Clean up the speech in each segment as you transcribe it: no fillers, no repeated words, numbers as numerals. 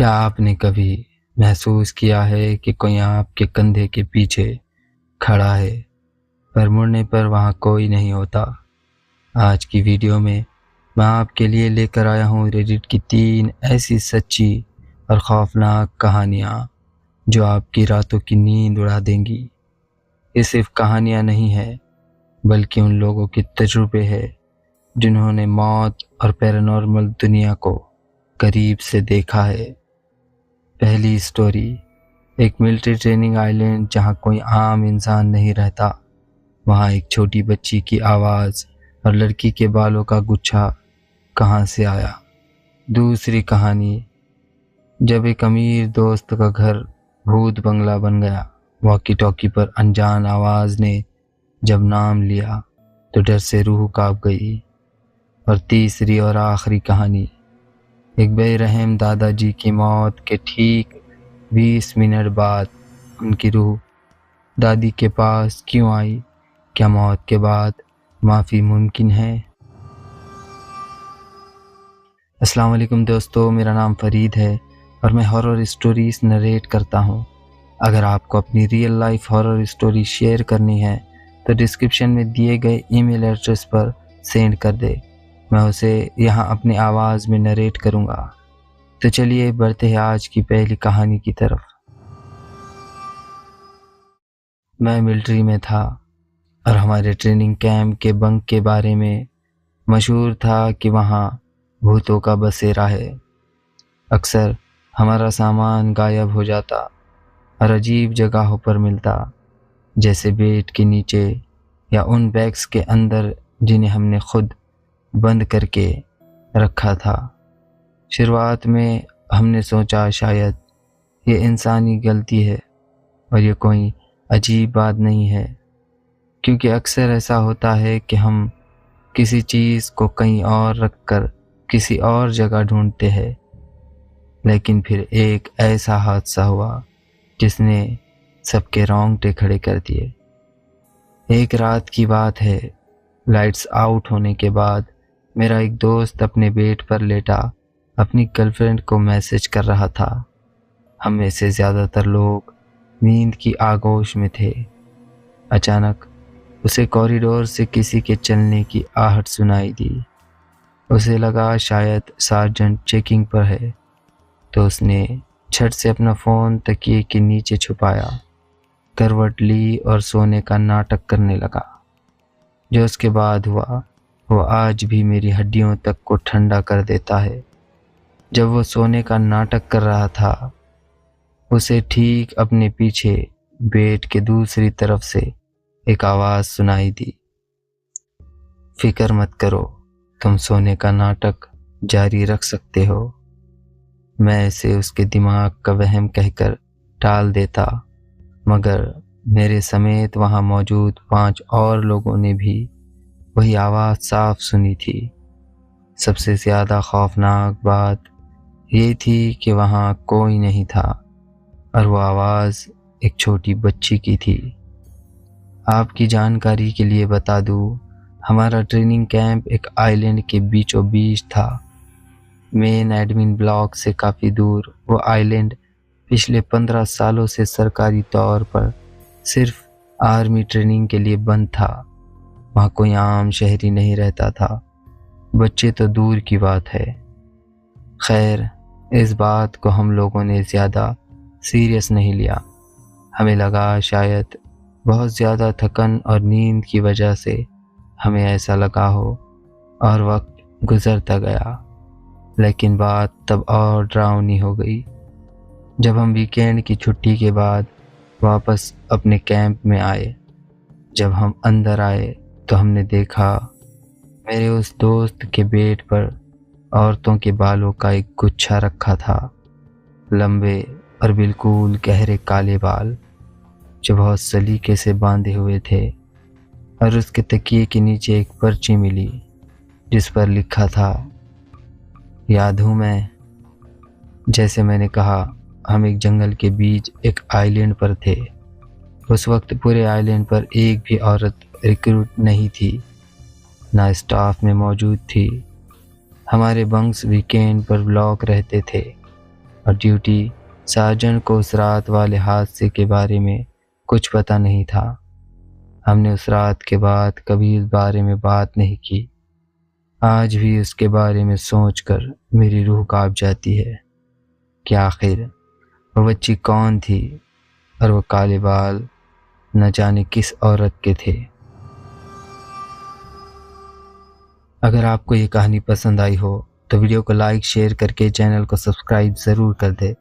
کیا آپ نے کبھی محسوس کیا ہے کہ کوئی آپ کے کندھے کے پیچھے کھڑا ہے پر مڑنے پر وہاں کوئی نہیں ہوتا؟ آج کی ویڈیو میں آپ کے لیے لے کر آیا ہوں ریڈٹ کی 3 ایسی سچی اور خوفناک کہانیاں جو آپ کی راتوں کی نیند اڑا دیں گی۔ یہ صرف کہانیاں نہیں ہیں بلکہ ان لوگوں کے تجربے ہیں جنہوں نے موت اور پیرانارمل دنیا کو قریب سے دیکھا ہے۔ پہلی سٹوری، ایک ملٹری ٹریننگ آئی لینڈ جہاں کوئی عام انسان نہیں رہتا، وہاں ایک چھوٹی بچی کی آواز اور لڑکی کے بالوں کا گچھا کہاں سے آیا؟ دوسری کہانی، جب ایک امیر دوست کا گھر بھوت بنگلہ بن گیا، واکی ٹاکی پر انجان آواز نے جب نام لیا تو ڈر سے روح کانپ گئی۔ اور تیسری اور آخری کہانی، ایک بے رحم دادا جی کی موت کے ٹھیک 20 منٹ بعد ان کی روح دادی کے پاس کیوں آئی؟ کیا موت کے بعد معافی ممکن ہے؟ السلام علیکم دوستو، میرا نام فرید ہے اور میں ہارر سٹوریز نریٹ کرتا ہوں۔ اگر آپ کو اپنی real life horror story share کرنی ہے تو ڈسکرپشن میں دیے گئے ای میل ایڈریس پر سینڈ کر دے، میں اسے یہاں اپنی آواز میں نریٹ کروں گا۔ تو چلیے بڑھتے ہیں آج کی پہلی کہانی کی طرف۔ میں ملٹری میں تھا اور ہمارے ٹریننگ کیمپ کے بنک کے بارے میں مشہور تھا کہ وہاں بھوتوں کا بسیرا ہے۔ اکثر ہمارا سامان غائب ہو جاتا اور عجیب جگہوں پر ملتا، جیسے بیڈ کے نیچے یا ان بیگز کے اندر جنہیں ہم نے خود بند کر کے رکھا تھا۔ شروعات میں ہم نے سوچا شاید یہ انسانی غلطی ہے اور یہ کوئی عجیب بات نہیں ہے، کیونکہ اکثر ایسا ہوتا ہے کہ ہم کسی چیز کو کہیں اور رکھ کر کسی اور جگہ ڈھونڈتے ہیں۔ لیکن پھر ایک ایسا حادثہ ہوا جس نے سب کے رونگٹے کھڑے کر دیے۔ ایک رات کی بات ہے، لائٹس آؤٹ ہونے کے بعد میرا ایک دوست اپنے بیڈ پر لیٹا اپنی گرل فرینڈ کو میسج کر رہا تھا۔ ہم میں سے زیادہ تر لوگ نیند کی آغوش میں تھے۔ اچانک اسے کوریڈور سے کسی کے چلنے کی آہٹ سنائی دی۔ اسے لگا شاید سارجنٹ چیکنگ پر ہے، تو اس نے چھٹ سے اپنا فون تکیے کے نیچے چھپایا، کروٹ لی اور سونے کا ناٹک کرنے لگا۔ جو اس کے بعد ہوا وہ آج بھی میری ہڈیوں تک کو ٹھنڈا کر دیتا ہے۔ جب وہ سونے کا ناٹک کر رہا تھا، اسے ٹھیک اپنے پیچھے بیڈ کے دوسری طرف سے ایک آواز سنائی دی، فکر مت کرو، تم سونے کا ناٹک جاری رکھ سکتے ہو۔ میں اسے اس کے دماغ کا وہم کہہ کر ٹال دیتا، مگر میرے سمیت وہاں موجود 5 اور لوگوں نے بھی وہی آواز صاف سنی تھی۔ سب سے زیادہ خوفناک بات یہ تھی کہ وہاں کوئی نہیں تھا اور وہ آواز ایک چھوٹی بچی کی تھی۔ آپ کی جانکاری کے لیے بتا دوں، ہمارا ٹریننگ کیمپ ایک آئی لینڈ کے بیچوں بیچ تھا۔ مین ایڈمن بلاک سے کافی دور وہ آئی لینڈ پچھلے 15 سالوں سے سرکاری طور پر صرف آرمی ٹریننگ کے لیے بند تھا۔ وہاں کوئی عام شہری نہیں رہتا تھا، بچے تو دور کی بات ہے۔ خیر، اس بات کو ہم لوگوں نے زیادہ سیریس نہیں لیا۔ ہمیں لگا شاید بہت زیادہ تھکن اور نیند کی وجہ سے ہمیں ایسا لگا ہو، اور وقت گزرتا گیا۔ لیکن بات تب اور ڈراؤنی ہو گئی جب ہم ویکینڈ کی چھٹی کے بعد واپس اپنے کیمپ میں آئے۔ جب ہم اندر آئے تو ہم نے دیکھا میرے اس دوست کے بیڈ پر عورتوں کے بالوں کا ایک گچھا رکھا تھا، لمبے اور بالکل گہرے کالے بال جو بہت سلیقے سے باندھے ہوئے تھے، اور اس کے تکیے کے نیچے ایک پرچی ملی جس پر لکھا تھا، یاد ہوں میں؟ جیسے میں نے کہا، ہم ایک جنگل کے بیچ ایک آئی لینڈ پر تھے۔ اس وقت پورے آئی لینڈ پر ایک بھی عورت ریکروٹ نہیں تھی، نہ اسٹاف میں موجود تھی۔ ہمارے بنکس ویکینڈ پر بلاک رہتے تھے، اور ڈیوٹی سارجنٹ کو اس رات والے حادثے کے بارے میں کچھ پتہ نہیں تھا۔ ہم نے اس رات کے بعد کبھی اس بارے میں بات نہیں کی۔ آج بھی اس کے بارے میں سوچ کر میری روح کانپ جاتی ہے کہ آخر وہ بچی کون تھی اور وہ کالے بال نہ جانے کس عورت کے تھے۔ اگر آپ کو یہ کہانی پسند آئی ہو تو ویڈیو کو لائک شیئر کر کے چینل کو سبسکرائب ضرور کر دے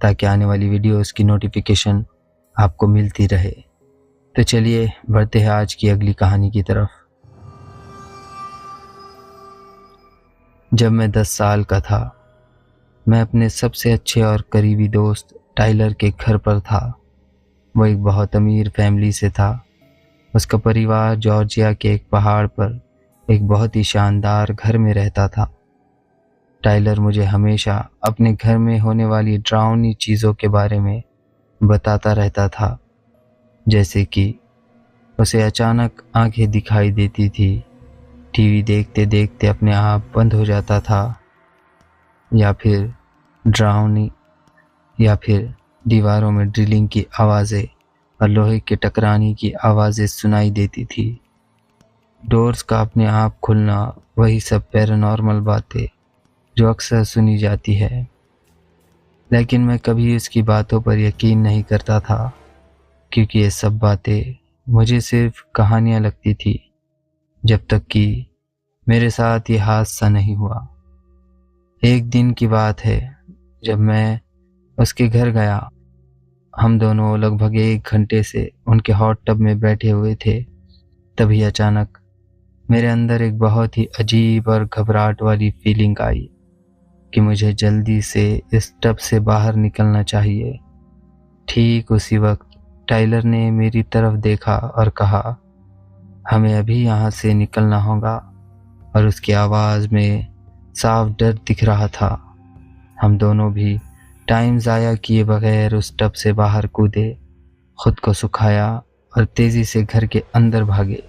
تاکہ آنے والی ویڈیوز کی نوٹیفیکیشن آپ کو ملتی رہے۔ تو چلیے بڑھتے ہیں آج کی اگلی کہانی کی طرف۔ جب میں 10 سال کا تھا، میں اپنے سب سے اچھے اور قریبی دوست ٹائلر کے گھر پر تھا۔ وہ ایک بہت امیر فیملی سے تھا۔ اس کا پریوار جارجیا کے ایک پہاڑ پر ایک بہت ہی شاندار گھر میں رہتا تھا۔ ٹائلر مجھے ہمیشہ اپنے گھر میں ہونے والی ڈراؤنی چیزوں کے بارے میں بتاتا رہتا تھا، جیسے کہ اسے اچانک آنکھیں دکھائی دیتی تھی، ٹی وی دیکھتے دیکھتے اپنے آپ بند ہو جاتا تھا، یا پھر دیواروں میں ڈرلنگ کی آوازیں اور لوہے کے ٹکرانے کی آوازیں سنائی دیتی تھی، ڈورز کا اپنے آپ کھلنا، وہی سب پیرانارمل باتیں جو اکثر سنی جاتی ہے۔ لیکن میں کبھی اس کی باتوں پر یقین نہیں کرتا تھا، کیونکہ یہ سب باتیں مجھے صرف کہانیاں لگتی تھی، جب تک کہ میرے ساتھ یہ حادثہ نہیں ہوا۔ ایک دن کی بات ہے، جب میں اس کے گھر گیا۔ ہم دونوں لگ بھگ 1 گھنٹے سے ان کے ہاٹ ٹب میں بیٹھے ہوئے تھے، تبھی اچانک میرے اندر ایک بہت ہی عجیب اور گھبراہٹ والی فیلنگ آئی کہ مجھے جلدی سے اس ٹب سے باہر نکلنا چاہیے۔ ٹھیک اسی وقت ٹائلر نے میری طرف دیکھا اور کہا، ہمیں ابھی یہاں سے نکلنا ہوگا، اور اس کی آواز میں صاف ڈر دکھ رہا تھا۔ ہم دونوں بھی ٹائم ضائع کیے بغیر اس ٹب سے باہر کودے، خود کو سکھایا اور تیزی سے گھر کے اندر بھاگے۔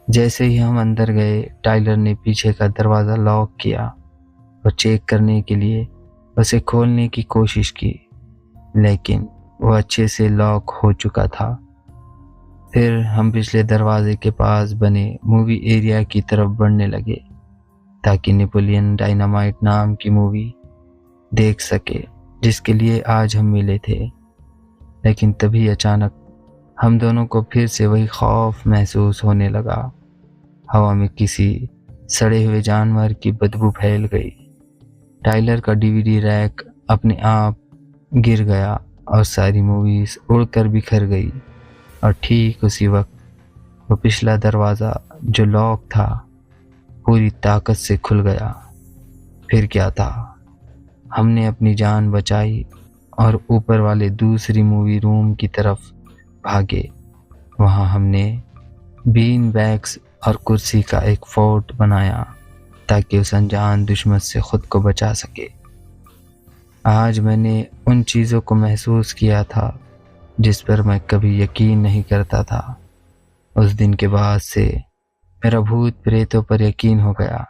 جیسے ہی ہم اندر گئے، ٹائلر نے پیچھے کا دروازہ لاک کیا اور چیک کرنے کے لیے اسے کھولنے کی کوشش کی، لیکن وہ اچھے سے لاک ہو چکا تھا۔ پھر ہم پچھلے دروازے کے پاس بنے مووی ایریا کی طرف بڑھنے لگے تاکہ نیپولین ڈائنامائٹ نام کی مووی دیکھ سکے جس کے لیے آج ہم ملے تھے۔ لیکن تبھی اچانک ہم دونوں کو پھر سے وہی خوف محسوس ہونے لگا۔ ہوا میں کسی سڑے ہوئے جانور کی بدبو پھیل گئی۔ ٹائلر کا DVD ریک اپنے آپ گر گیا اور ساری موویز اڑ کر بکھر گئی، اور ٹھیک اسی وقت وہ پچھلا دروازہ جو لاک تھا پوری طاقت سے کھل گیا۔ پھر کیا تھا، ہم نے اپنی جان بچائی اور اوپر والے دوسری مووی روم کی طرف بھاگے۔ وہاں ہم نے بین بیگز اور کرسی کا ایک فورٹ بنایا تاکہ اس انجان دشمن سے خود کو بچا سکے۔ آج میں نے ان چیزوں کو محسوس کیا تھا جس پر میں کبھی یقین نہیں کرتا تھا۔ اس دن کے بعد سے میرا بھوت پریتوں پر یقین ہو گیا۔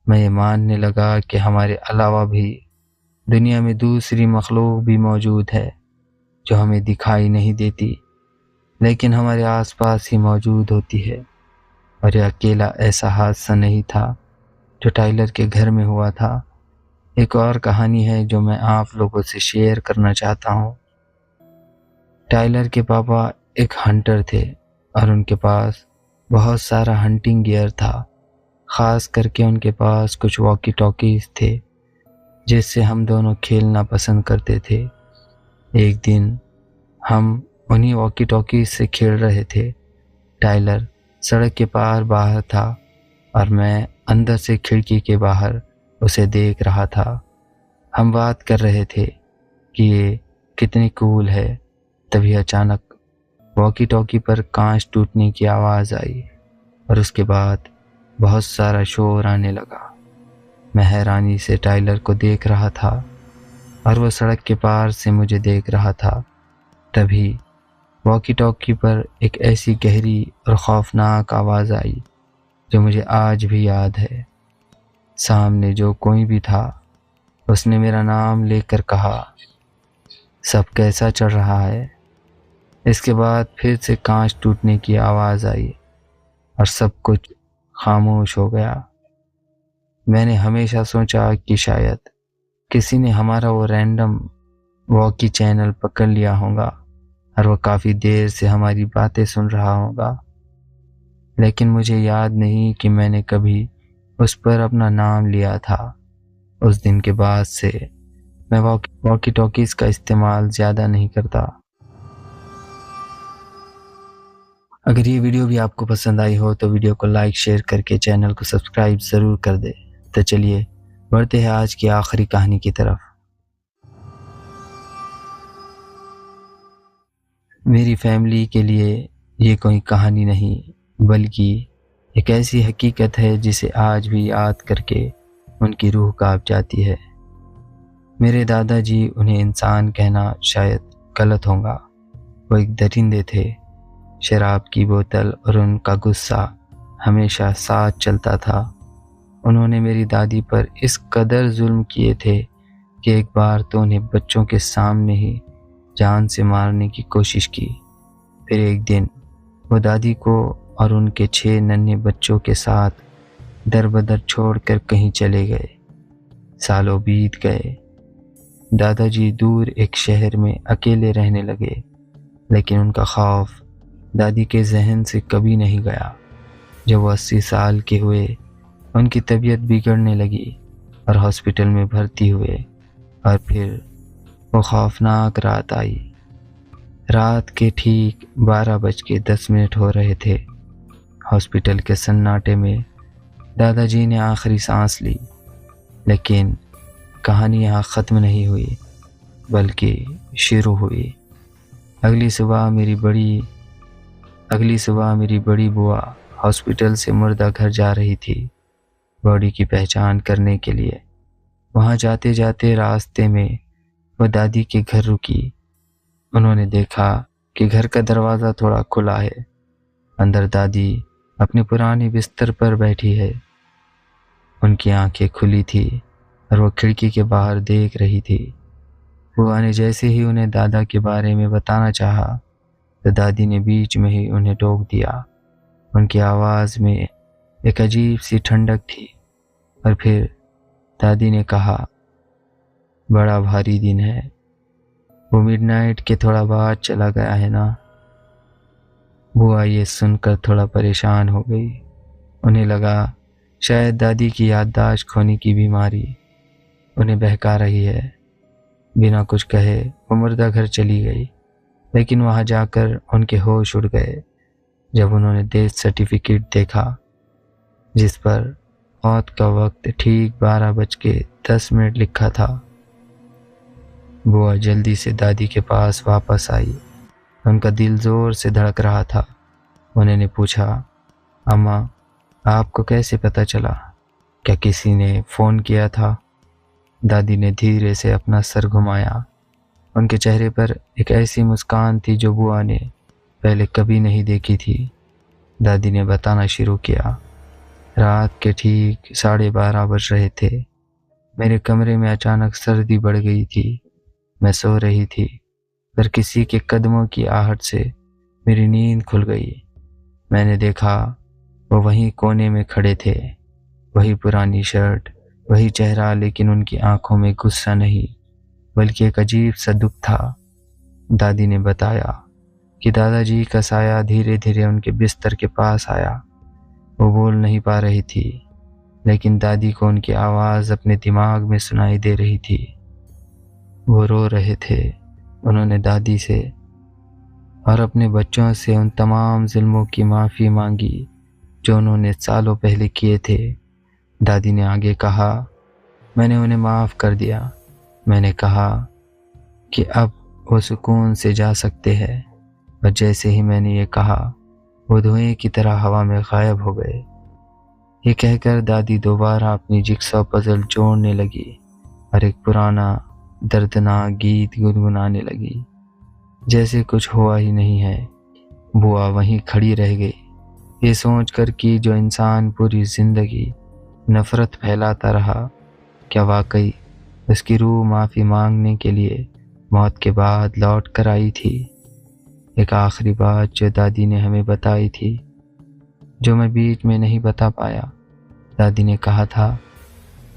میں یہ ماننے لگا کہ ہمارے علاوہ بھی دنیا میں دوسری مخلوق بھی موجود ہے جو ہمیں دکھائی نہیں دیتی، لیکن ہمارے آس پاس ہی موجود ہوتی ہے۔ اور یہ اکیلا ایسا حادثہ نہیں تھا جو ٹائلر کے گھر میں ہوا تھا۔ ایک اور کہانی ہے جو میں آپ لوگوں سے شیئر کرنا چاہتا ہوں۔ ٹائلر کے پاپا ایک ہنٹر تھے اور ان کے پاس بہت سارا ہنٹنگ گیئر تھا۔ خاص کر کے ان کے پاس کچھ واکی ٹاکیز تھے جس سے ہم دونوں کھیلنا پسند کرتے تھے۔ ایک دن ہم انہی واکی ٹاکیز سے کھیل رہے تھے۔ ٹائلر سڑک کے پار باہر تھا اور میں اندر سے کھڑکی کے باہر اسے دیکھ رہا تھا۔ ہم بات کر رہے تھے کہ یہ کتنی کول ہے، تبھی اچانک واکی ٹاکی پر کانچ ٹوٹنے کی آواز آئی اور اس کے بعد بہت سارا شور آنے لگا۔ میں حیرانی سے ٹائلر کو دیکھ رہا تھا اور وہ سڑک کے پار سے مجھے دیکھ رہا تھا۔ تبھی واکی ٹاکی پر ایک ایسی گہری اور خوفناک آواز آئی جو مجھے آج بھی یاد ہے۔ سامنے جو کوئی بھی تھا اس نے میرا نام لے کر کہا، سب کیسا چل رہا ہے؟ اس کے بعد پھر سے کانچ ٹوٹنے کی آواز آئی اور سب کچھ خاموش ہو گیا۔ میں نے ہمیشہ سوچا کہ شاید کسی نے ہمارا وہ رینڈم واکی چینل پکڑ لیا ہوگا اور وہ کافی دیر سے ہماری باتیں سن رہا ہوگا، لیکن مجھے یاد نہیں کہ میں نے کبھی اس پر اپنا نام لیا تھا۔ اس دن کے بعد سے میں واکی ٹاکیز کا استعمال زیادہ نہیں کرتا۔ اگر یہ ویڈیو بھی آپ کو پسند آئی ہو تو ویڈیو کو لائک شیئر کر کے چینل کو سبسکرائب ضرور کر دے۔ تو چلیے بڑھتے ہیں آج کی آخری کہانی کی طرف۔ میری فیملی کے لیے یہ کوئی کہانی نہیں بلکہ ایک ایسی حقیقت ہے جسے آج بھی یاد کر کے ان کی روح کانپ جاتی ہے۔ میرے دادا جی، انہیں انسان کہنا شاید غلط ہوگا، وہ ایک درندے تھے۔ شراب کی بوتل اور ان کا غصہ ہمیشہ ساتھ چلتا تھا۔ انہوں نے میری دادی پر اس قدر ظلم کیے تھے کہ ایک بار تو انہیں بچوں کے سامنے ہی جان سے مارنے کی کوشش کی۔ پھر ایک دن وہ دادی کو اور ان کے 6 ننھے بچوں کے ساتھ در بدر چھوڑ کر کہیں چلے گئے۔ سالوں بیت گئے۔ دادا جی دور ایک شہر میں اکیلے رہنے لگے، لیکن ان کا خوف دادی کے ذہن سے کبھی نہیں گیا۔ جب وہ 80 سال کے ہوئے، ان کی طبیعت بگڑنے لگی اور ہاسپٹل میں بھرتی ہوئے، اور پھر وہ خوفناک رات آئی۔ رات کے ٹھیک 12:10 ہو رہے تھے۔ ہاسپٹل کے سناٹے میں دادا جی نے آخری سانس لی، لیکن کہانی یہاں ختم نہیں ہوئی بلکہ شروع ہوئی۔ اگلی صبح میری بڑی بوا ہاسپٹل سے مردہ گھر جا رہی تھی، باڈی کی پہچان کرنے کے لیے۔ وہاں جاتے جاتے راستے میں وہ دادی کے گھر رکی۔ انہوں نے دیکھا کہ گھر کا دروازہ تھوڑا کھلا ہے۔ اندر دادی اپنے پرانے بستر پر بیٹھی ہے۔ ان کی آنکھیں کھلی تھی اور وہ کھڑکی کے باہر دیکھ رہی تھی۔ بوا نے جیسے ہی انہیں دادا کے بارے میں بتانا چاہا تو دادی نے بیچ میں ہی انہیں ٹوک دیا۔ ان کی آواز میں ایک عجیب سی ٹھنڈک تھی، اور پھر دادی نے کہا، بڑا بھاری دن ہے، وہ مڈ نائٹ کے تھوڑا بعد چلا گیا ہے نا؟ بوا یہ سن کر تھوڑا پریشان ہو گئی۔ انہیں لگا شاید دادی کی یادداشت کھونے کی بیماری انہیں بہکا رہی ہے۔ بنا کچھ کہے وہ مردہ گھر چلی گئی، لیکن وہاں جا کر ان کے ہوش اڑ گئے جب انہوں نے ڈیتھ سرٹیفکیٹ دیکھا، جس پر موت کا وقت ٹھیک 12:10 لکھا تھا۔ بوا جلدی سے دادی کے پاس واپس آئی۔ ان کا دل زور سے دھڑک رہا تھا۔ انہوں نے پوچھا، اماں، آپ کو کیسے پتہ چلا؟ کیا کسی نے فون کیا تھا؟ دادی نے دھیرے سے اپنا سر گھمایا۔ ان کے چہرے پر ایک ایسی مسکان تھی جو بوا نے پہلے کبھی نہیں دیکھی تھی۔ دادی نے بتانا شروع کیا، رات کے ٹھیک 12:30 بج رہے تھے۔ میرے کمرے میں اچانک سردی بڑھ گئی تھی۔ میں سو رہی تھی، پر کسی کے قدموں کی آہٹ سے میری نیند کھل گئی۔ میں نے دیکھا وہ وہیں کونے میں کھڑے تھے، وہی پرانی شرٹ، وہی چہرہ، لیکن ان کی آنکھوں میں غصہ نہیں بلکہ ایک عجیب سا دکھ تھا۔ دادی نے بتایا کہ دادا جی کا سایہ دھیرے دھیرے ان کے بستر کے پاس آیا۔ وہ بول نہیں پا رہی تھی، لیکن دادی کو ان کی آواز اپنے دماغ میں سنائی دے رہی تھی۔ وہ رو رہے تھے۔ انہوں نے دادی سے اور اپنے بچوں سے ان تمام ظلموں کی معافی مانگی جو انہوں نے سالوں پہلے کیے تھے۔ دادی نے آگے کہا، میں نے انہیں معاف کر دیا۔ میں نے کہا کہ اب وہ سکون سے جا سکتے ہیں، اور جیسے ہی میں نے یہ کہا وہ دھوئیں کی طرح ہوا میں غائب ہو گئے۔ یہ کہہ کر دادی دوبارہ اپنی جگسا پزل جوڑنے لگی اور ایک پرانا دردناک گیت گنگنانے لگی، جیسے کچھ ہوا ہی نہیں ہے۔ بوا وہیں کھڑی رہ گئی، یہ سوچ کر کہ جو انسان پوری زندگی نفرت پھیلاتا رہا، کیا واقعی اس کی روح معافی مانگنے کے لیے موت کے بعد لوٹ کر آئی تھی۔ ایک آخری بات جو دادی نے ہمیں بتائی تھی، جو میں بیچ میں نہیں بتا پایا۔ دادی نے کہا تھا،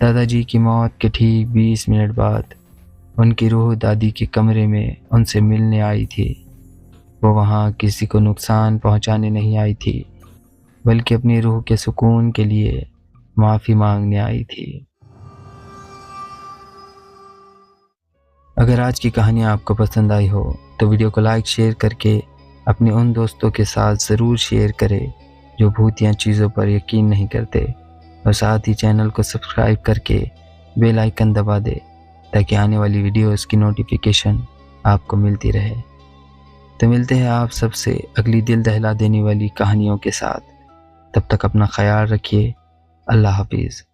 دادا جی کی موت کے ٹھیک 20 منٹ بعد ان کی روح دادی کے کمرے میں ان سے ملنے آئی تھی۔ وہ وہاں کسی کو نقصان پہنچانے نہیں آئی تھی، بلکہ اپنی روح کے سکون کے لیے معافی مانگنے آئی تھی۔ اگر آج کی کہانی آپ کو پسند آئی ہو تو ویڈیو کو لائک شیئر کر کے اپنے ان دوستوں کے ساتھ ضرور شیئر کرے جو بھوتیاں چیزوں پر یقین نہیں کرتے، اور ساتھ ہی چینل کو سبسکرائب کر کے بیل آئیکن دبا دے تاکہ آنے والی ویڈیوز کی نوٹیفیکیشن آپ کو ملتی رہے۔ تو ملتے ہیں آپ سب سے اگلی دل دہلا دینے والی کہانیوں کے ساتھ۔ تب تک اپنا خیال رکھیے۔ اللہ حافظ۔